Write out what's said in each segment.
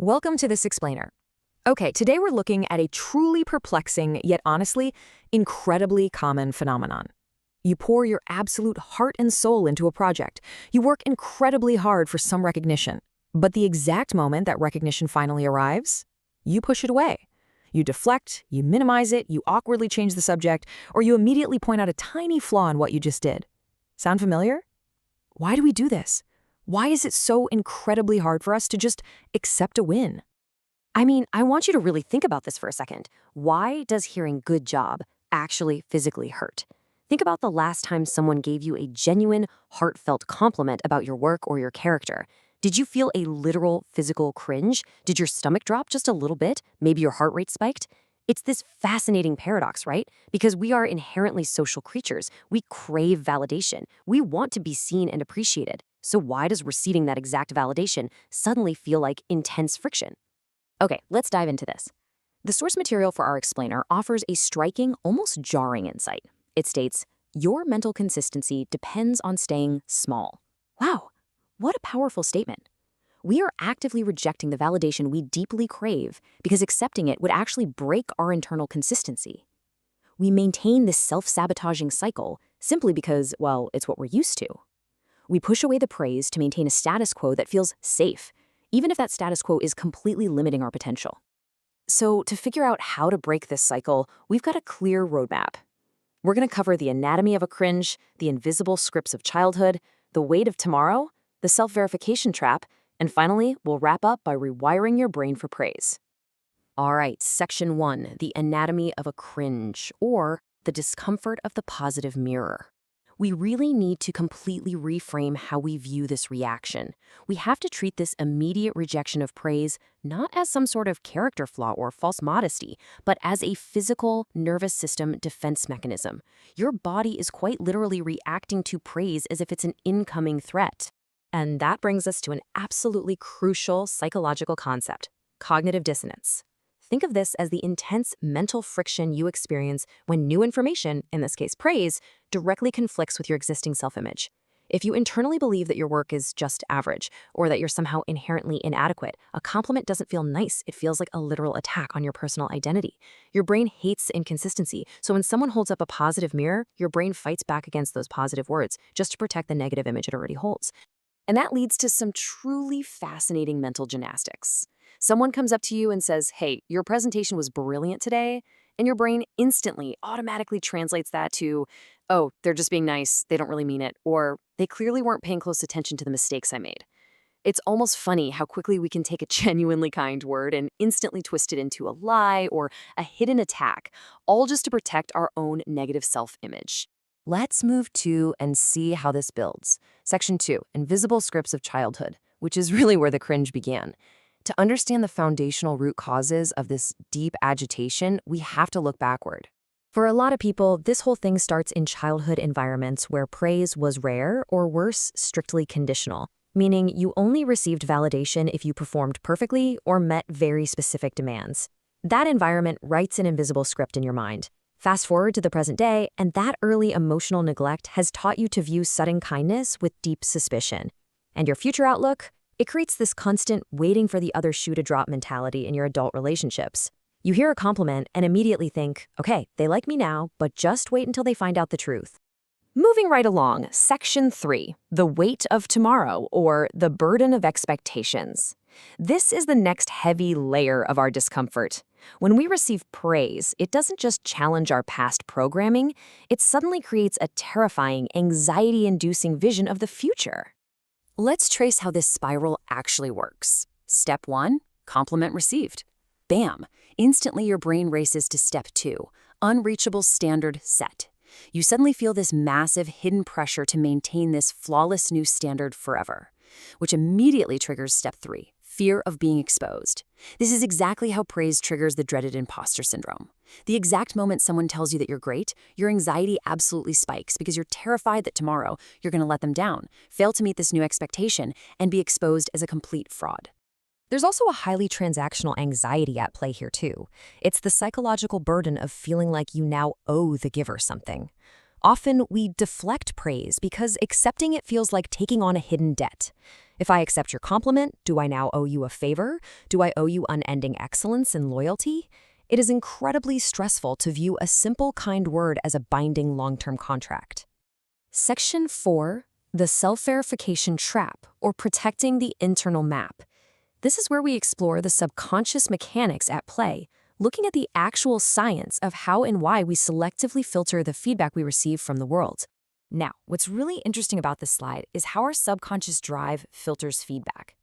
Welcome to this explainer. Okay, today we're looking at a truly perplexing, yet honestly, incredibly common phenomenon. You pour your absolute heart and soul into a project. You work incredibly hard for some recognition. But the exact moment that recognition finally arrives, you push it away. You deflect, you minimize it, you awkwardly change the subject, or you immediately point out a tiny flaw in what you just did. Sound familiar? Why do we do this? Why is it so incredibly hard for us to just accept a win? I want you to really think about this for a second. Why does hearing good job actually physically hurt? Think about the last time someone gave you a genuine, heartfelt compliment about your work or your character. Did you feel a literal physical cringe? Did your stomach drop just a little bit? Maybe your heart rate spiked? It's this fascinating paradox, right? Because we are inherently social creatures. We crave validation. We want to be seen and appreciated. So why does receiving that exact validation suddenly feel like intense friction? Okay, let's dive into this. The source material for our explainer offers a striking, almost jarring insight. It states, your mental consistency depends on staying small. Wow, what a powerful statement. We are actively rejecting the validation we deeply crave because accepting it would actually break our internal consistency. We maintain this self-sabotaging cycle simply because, well, it's what we're used to. We push away the praise to maintain a status quo that feels safe, even if that status quo is completely limiting our potential. So to figure out how to break this cycle, we've got a clear roadmap. We're going to cover the anatomy of a cringe, the invisible scripts of childhood, the weight of tomorrow, the self-verification trap, and finally, we'll wrap up by rewiring your brain for praise. All right, Section 1, the anatomy of a cringe, or the discomfort of the positive mirror. We really need to completely reframe how we view this reaction. We have to treat this immediate rejection of praise not as some sort of character flaw or false modesty, but as a physical nervous system defense mechanism. Your body is quite literally reacting to praise as if it's an incoming threat. And that brings us to an absolutely crucial psychological concept, cognitive dissonance. Think of this as the intense mental friction you experience when new information, in this case praise, directly conflicts with your existing self-image. If you internally believe that your work is just average, or that you're somehow inherently inadequate, a compliment doesn't feel nice. It feels like a literal attack on your personal identity. Your brain hates inconsistency, so when someone holds up a positive mirror, your brain fights back against those positive words just to protect the negative image it already holds. And that leads to some truly fascinating mental gymnastics. Someone comes up to you and says, hey, your presentation was brilliant today, and your brain instantly, automatically translates that to, oh, they're just being nice, they don't really mean it, or they clearly weren't paying close attention to the mistakes I made. It's almost funny how quickly we can take a genuinely kind word and instantly twist it into a lie or a hidden attack, all just to protect our own negative self-image. Let's move to and see how this builds. Section 2, invisible scripts of childhood, which is really where the cringe began. To understand the foundational root causes of this deep agitation, we have to look backward. For a lot of people, this whole thing starts in childhood environments where praise was rare or worse, strictly conditional, meaning you only received validation if you performed perfectly or met very specific demands. That environment writes an invisible script in your mind. Fast forward to the present day, and that early emotional neglect has taught you to view sudden kindness with deep suspicion. And your future outlook? It creates this constant waiting for the other shoe to drop mentality in your adult relationships. You hear a compliment and immediately think, okay, they like me now, but just wait until they find out the truth. Moving right along, Section 3, the weight of tomorrow, or the burden of expectations. This is the next heavy layer of our discomfort. When we receive praise, it doesn't just challenge our past programming, it suddenly creates a terrifying, anxiety-inducing vision of the future. Let's trace how this spiral actually works. Step 1, compliment received. Bam! Instantly your brain races to step 2, unreachable standard set. You suddenly feel this massive hidden pressure to maintain this flawless new standard forever, which immediately triggers step 3, fear of being exposed. This is exactly how praise triggers the dreaded imposter syndrome. The exact moment someone tells you that you're great, your anxiety absolutely spikes because you're terrified that tomorrow you're going to let them down, fail to meet this new expectation, and be exposed as a complete fraud. There's also a highly transactional anxiety at play here too. It's the psychological burden of feeling like you now owe the giver something. Often we deflect praise because accepting it feels like taking on a hidden debt. If I accept your compliment, do I now owe you a favor? Do I owe you unending excellence and loyalty? It is incredibly stressful to view a simple, kind word as a binding long-term contract. Section 4, the self-verification trap, or protecting the internal map. This is where we explore the subconscious mechanics at play, looking at the actual science of how and why we selectively filter the feedback we receive from the world. Now, what's really interesting about this slide is how our subconscious drive filters feedback.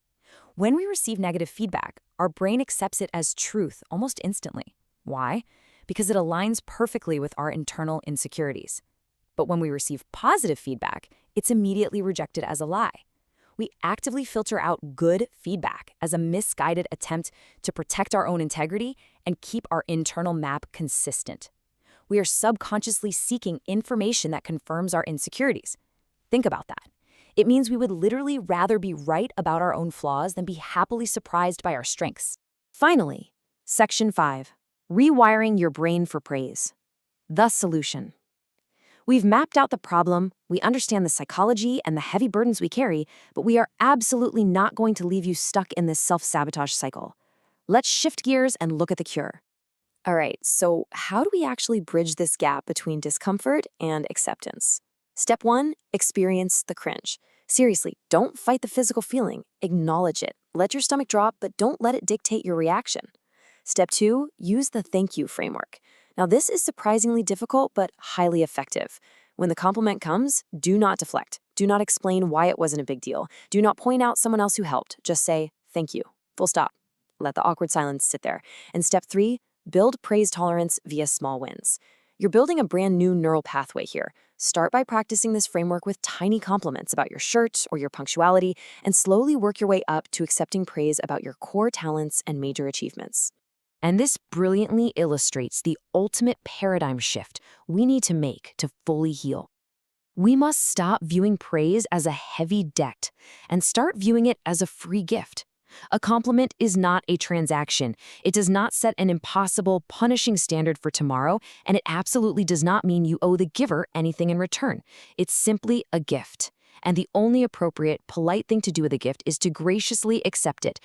When we receive negative feedback, our brain accepts it as truth almost instantly. Why? Because it aligns perfectly with our internal insecurities. But when we receive positive feedback, it's immediately rejected as a lie. We actively filter out good feedback as a misguided attempt to protect our own integrity and keep our internal map consistent. We are subconsciously seeking information that confirms our insecurities. Think about that. It means we would literally rather be right about our own flaws than be happily surprised by our strengths. Finally, Section 5, rewiring your brain for praise. The solution. We've mapped out the problem, we understand the psychology and the heavy burdens we carry, but we are absolutely not going to leave you stuck in this self-sabotage cycle. Let's shift gears and look at the cure. All right, so how do we actually bridge this gap between discomfort and acceptance? Step 1, experience the cringe. Seriously, don't fight the physical feeling. Acknowledge it. Let your stomach drop, but don't let it dictate your reaction. Step 2, use the thank you framework. Now, this is surprisingly difficult, but highly effective. When the compliment comes, do not deflect. Do not explain why it wasn't a big deal. Do not point out someone else who helped. Just say, thank you. Full stop. Let the awkward silence sit there. And step 3, build praise tolerance via small wins. You're building a brand new neural pathway here. Start by practicing this framework with tiny compliments about your shirt or your punctuality, and slowly work your way up to accepting praise about your core talents and major achievements. And this brilliantly illustrates the ultimate paradigm shift we need to make to fully heal. We must stop viewing praise as a heavy debt and start viewing it as a free gift. A compliment is not a transaction. It does not set an impossible, punishing standard for tomorrow, and it absolutely does not mean you owe the giver anything in return. It's simply a gift. And the only appropriate, polite thing to do with a gift is to graciously accept it.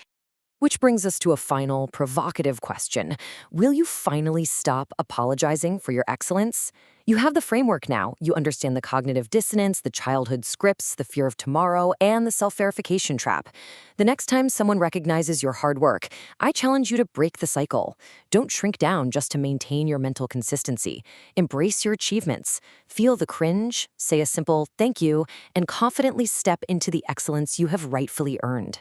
Which brings us to a final, provocative question. Will you finally stop apologizing for your excellence? You have the framework now. You understand the cognitive dissonance, the childhood scripts, the fear of tomorrow, and the self-verification trap. The next time someone recognizes your hard work, I challenge you to break the cycle. Don't shrink down just to maintain your mental consistency. Embrace your achievements. Feel the cringe, say a simple thank you, and confidently step into the excellence you have rightfully earned.